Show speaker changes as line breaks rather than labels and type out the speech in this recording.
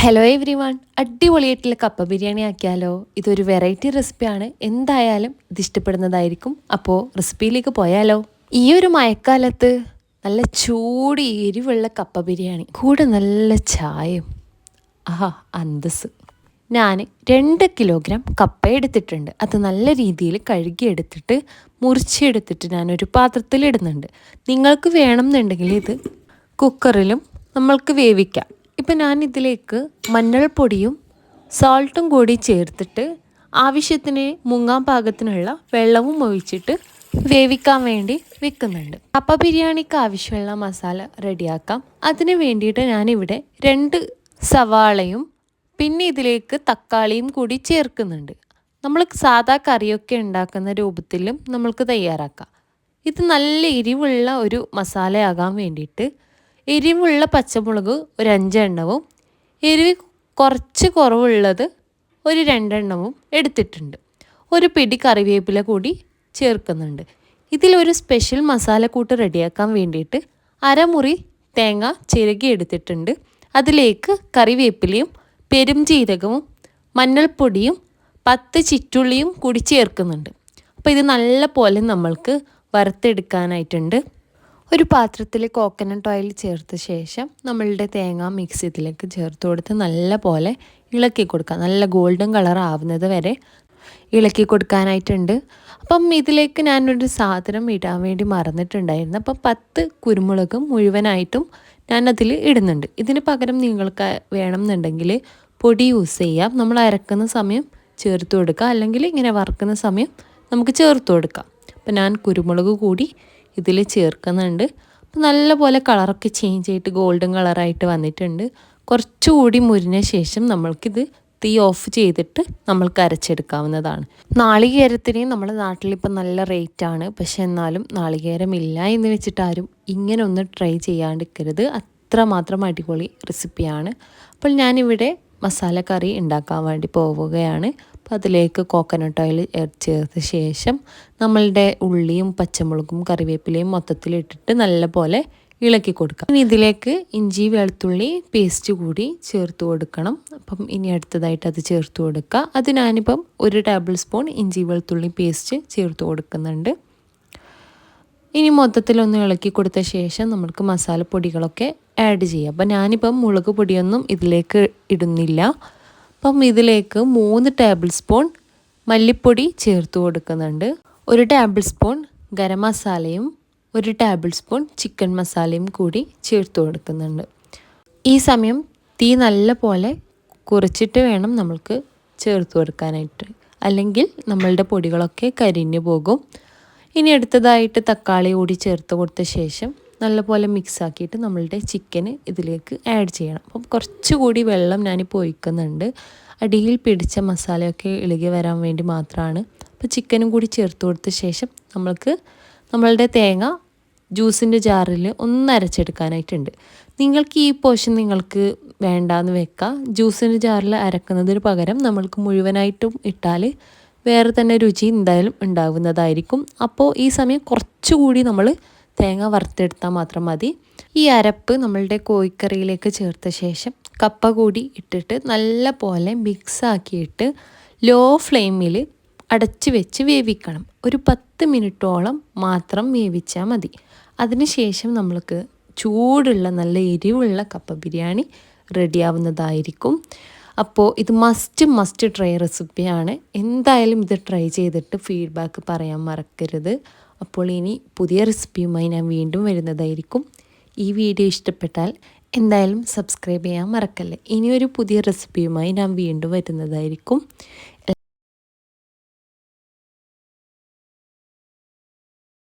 Hello every one, അടിപൊളിയായിട്ടുള്ള കപ്പ ബിരിയാണി ആക്കിയാലോ. ഇതൊരു വെറൈറ്റി റെസിപ്പിയാണ്. എന്തായാലും ഇത് ഇഷ്ടപ്പെടുന്നതായിരിക്കും. അപ്പോൾ റെസിപ്പിയിലേക്ക് പോയാലോ. ഈ ഒരു മഴക്കാലത്ത് നല്ല ചൂട് എരിവുള്ള കപ്പ ബിരിയാണി കൂടെ നല്ല ചായയും, ആഹാ അന്തസ്. ഞാൻ 2 കിലോഗ്രാം കപ്പ എടുത്തിട്ടുണ്ട്. അത് നല്ല രീതിയിൽ കഴുകിയെടുത്തിട്ട് മുറിച്ചെടുത്തിട്ട് ഞാനൊരു പാത്രത്തിൽ ഇടുന്നുണ്ട്. നിങ്ങൾക്ക് വേണമെന്നുണ്ടെങ്കിൽ ഇത് കുക്കറിലും നമ്മൾക്ക് വേവിക്കാം. ഇപ്പം ഞാൻ ഇതിലേക്ക് മഞ്ഞൾപ്പൊടിയും സോൾട്ടും കൂടി ചേർത്തിട്ട് ആവശ്യത്തിന് മുങ്ങാൻ പാകത്തിനുള്ള വെള്ളവും ഒഴിച്ചിട്ട് വേവിക്കാൻ വേണ്ടി വെക്കുന്നുണ്ട്. കപ്പ ബിരിയാണിക്ക് ആവശ്യമുള്ള മസാല റെഡിയാക്കാം. അതിന് വേണ്ടിയിട്ട് ഞാനിവിടെ 2 സവാളയും പിന്നെ ഇതിലേക്ക് തക്കാളിയും കൂടി ചേർക്കുന്നുണ്ട്. നമ്മൾ സാധാ കറിയൊക്കെ ഉണ്ടാക്കുന്ന രൂപത്തിലും നമ്മൾക്ക് തയ്യാറാക്കാം. ഇത് നല്ല എരിവുള്ള ഒരു മസാലയാകാൻ വേണ്ടിയിട്ട് എരിവുള്ള പച്ചമുളക് ഒരു 5 എണ്ണവും എരിവ് കുറച്ച് കുറവുള്ളത് ഒരു 2 എണ്ണവും എടുത്തിട്ടുണ്ട്. ഒരു പിടി കറിവേപ്പില കൂടി ചേർക്കുന്നുണ്ട്. ഇതിലൊരു സ്പെഷ്യൽ മസാലക്കൂട്ട് റെഡിയാക്കാൻ വേണ്ടിയിട്ട് അരമുറി തേങ്ങ ചിരകി എടുത്തിട്ടുണ്ട്. അതിലേക്ക് കറിവേപ്പിലയും പെരുംജീരകവും മഞ്ഞൾപ്പൊടിയും 10 ചിറ്റുള്ളിയും കൂടി ചേർക്കുന്നുണ്ട്. അപ്പോൾ ഇത് നല്ല പോലെ നമ്മൾക്ക് വറുത്തെടുക്കാനായിട്ടുണ്ട്. ഒരു പാത്രത്തിൽ കോക്കനട്ട് ഓയിൽ ചേർത്ത ശേഷം നമ്മളുടെ തേങ്ങ മിക്സ് ഇതിലേക്ക് ചേർത്ത് കൊടുത്ത് നല്ല പോലെ ഇളക്കി കൊടുക്കുക. നല്ല ഗോൾഡൻ കളർ ആവുന്നത് വരെ ഇളക്കി കൊടുക്കാനായിട്ടുണ്ട്. അപ്പം ഇതിലേക്ക് ഞാനൊരു സാധനം ഇടാൻ വേണ്ടി മറന്നിട്ടുണ്ടായിരുന്നു. അപ്പം 10 കുരുമുളകും മുഴുവനായിട്ടും ഞാനതിൽ ഇടുന്നുണ്ട്. ഇതിന് പകരം നിങ്ങൾക്ക് വേണമെന്നുണ്ടെങ്കിൽ പൊടി യൂസ് ചെയ്യാം. നമ്മൾ അരക്കുന്ന സമയം ചേർത്ത് കൊടുക്കുക, അല്ലെങ്കിൽ ഇങ്ങനെ വറുക്കുന്ന സമയം നമുക്ക് ചേർത്ത് കൊടുക്കാം. അപ്പം ഞാൻ കുരുമുളക് കൂടി ഇതിൽ ചേർക്കുന്നുണ്ട്. അപ്പോൾ നല്ലപോലെ കളറൊക്കെ ചേഞ്ച് ആയിട്ട് ഗോൾഡൻ കളറായിട്ട് വന്നിട്ടുണ്ട്. കുറച്ചുകൂടി മുരിഞ്ഞ ശേഷം നമ്മൾക്കിത് തീ ഓഫ് ചെയ്തിട്ട് നമ്മൾക്ക് അരച്ചെടുക്കാവുന്നതാണ്. നാളികേരത്തിന് നമ്മുടെ നാട്ടിലിപ്പോൾ നല്ല റേറ്റാണ്. പക്ഷെ എന്നാലും നാളികേരമില്ല എന്ന് വെച്ചിട്ട് ആരും ഇങ്ങനെ ഒന്ന് ട്രൈ ചെയ്യാണ്ടിരിക്കരുത്. അത്രമാത്രം അടിപൊളി റെസിപ്പിയാണ്. അപ്പോൾ ഞാനിവിടെ മസാലക്കറി ഉണ്ടാക്കാൻ വേണ്ടി പോവുകയാണ്. അപ്പോൾ അതിലേക്ക് കോക്കനട്ട് ഓയിൽ ചേർത്ത ശേഷം നമ്മളുടെ ഉള്ളിയും പച്ചമുളകും കറിവേപ്പിലയും മൊത്തത്തിലിട്ടിട്ട് നല്ല ഇളക്കി കൊടുക്കാം. ഇനി ഇതിലേക്ക് ഇഞ്ചി വെളുത്തുള്ളി പേസ്റ്റ് കൂടി ചേർത്ത് കൊടുക്കണം. അപ്പം ഇനി അടുത്തതായിട്ട് അത് ചേർത്ത് കൊടുക്കുക. അത് ഞാനിപ്പം 1 ടേബിൾ സ്പൂൺ ഇഞ്ചി വെളുത്തുള്ളി പേസ്റ്റ് ചേർത്ത് കൊടുക്കുന്നുണ്ട്. ഇനി മൊത്തത്തിലൊന്ന് ഇളക്കി കൊടുത്ത ശേഷം നമുക്ക് മസാലപ്പൊടികളൊക്കെ ആഡ് ചെയ്യാം. അപ്പം ഞാനിപ്പം മുളക് പൊടിയൊന്നും ഇതിലേക്ക് ഇടുന്നില്ല. അപ്പം ഇതിലേക്ക് 3 ടേബിൾ സ്പൂൺ മല്ലിപ്പൊടി ചേർത്ത് കൊടുക്കുന്നുണ്ട്. 1 ടേബിൾ സ്പൂൺ ഗരം മസാലയും 1 ടേബിൾ സ്പൂൺ ചിക്കൻ മസാലയും കൂടി ചേർത്ത് കൊടുക്കുന്നുണ്ട്. ഈ സമയം തീ നല്ല പോലെ കുറച്ചിട്ട് വേണം നമ്മൾക്ക് ചേർത്ത് കൊടുക്കാനായിട്ട്, അല്ലെങ്കിൽ നമ്മളുടെ പൊടികളൊക്കെ കരിഞ്ഞു പോകും. ഇനി അടുത്തതായിട്ട് തക്കാളി കൂടി ചേർത്ത് കൊടുത്ത ശേഷം നല്ലപോലെ മിക്സ് ആക്കിയിട്ട് നമ്മളുടെ ചിക്കന് ഇതിലേക്ക് ആഡ് ചെയ്യണം. അപ്പം കുറച്ചുകൂടി വെള്ളം ഞാനിപ്പോൾ ഒഴിക്കുന്നുണ്ട്. അടിയിൽ പിടിച്ച മസാലയൊക്കെ ഇളകി വരാൻ വേണ്ടി മാത്രമാണ്. അപ്പോൾ ചിക്കനും കൂടി ചേർത്ത് കൊടുത്ത ശേഷം നമ്മളുടെ തേങ്ങ ജ്യൂസിൻ്റെ ജാറിൽ ഒന്ന് അരച്ചെടുക്കാനായിട്ടുണ്ട്. നിങ്ങൾക്ക് ഈ പോർഷൻ നിങ്ങൾക്ക് വേണ്ടാന്ന് വെക്കാം. ജ്യൂസിൻ്റെ ജാറിൽ അരക്കുന്നതിന് പകരം നമ്മൾക്ക് മുഴുവനായിട്ടും ഇട്ടാൽ വേറെ തന്നെ രുചി എന്തായാലും ഉണ്ടാകുന്നതായിരിക്കും. അപ്പോൾ ഈ സമയം കുറച്ചുകൂടി നമ്മൾ തേങ്ങ വറുത്തെടുത്താൽ മാത്രം മതി. ഈ അരപ്പ് നമ്മളുടെ കോഴിക്കറിയിലേക്ക് ചേർത്ത ശേഷം കപ്പ കൂടി ഇട്ടിട്ട് നല്ല പോലെ മിക്സ് ആക്കിയിട്ട് ലോ ഫ്ലെയിമിൽ അടച്ച് വെച്ച് വേവിക്കണം. ഒരു 10 മിനിറ്റോളം മാത്രം വേവിച്ചാൽ മതി. അതിനുശേഷം നമ്മൾക്ക് ചൂടുള്ള നല്ല എരിവുള്ള കപ്പ ബിരിയാണി റെഡിയാവുന്നതായിരിക്കും. അപ്പോൾ ഇത് മസ്റ്റ് ട്രൈ റെസിപ്പിയാണ്. എന്തായാലും ഇത് ട്രൈ ചെയ്തിട്ട് ഫീഡ്ബാക്ക് പറയാൻ മറക്കരുത്. അപ്പോൾ ഇനി പുതിയ റെസിപ്പിയുമായി ഞാൻ വീണ്ടും വരുന്നതായിരിക്കും. ഈ വീഡിയോ ഇഷ്ടപ്പെട്ടാൽ എന്തായാലും സബ്സ്ക്രൈബ് ചെയ്യാൻ മറക്കല്ലേ. ഇനിയൊരു പുതിയ റെസിപ്പിയുമായി ഞാൻ വീണ്ടും വരുന്നതായിരിക്കും.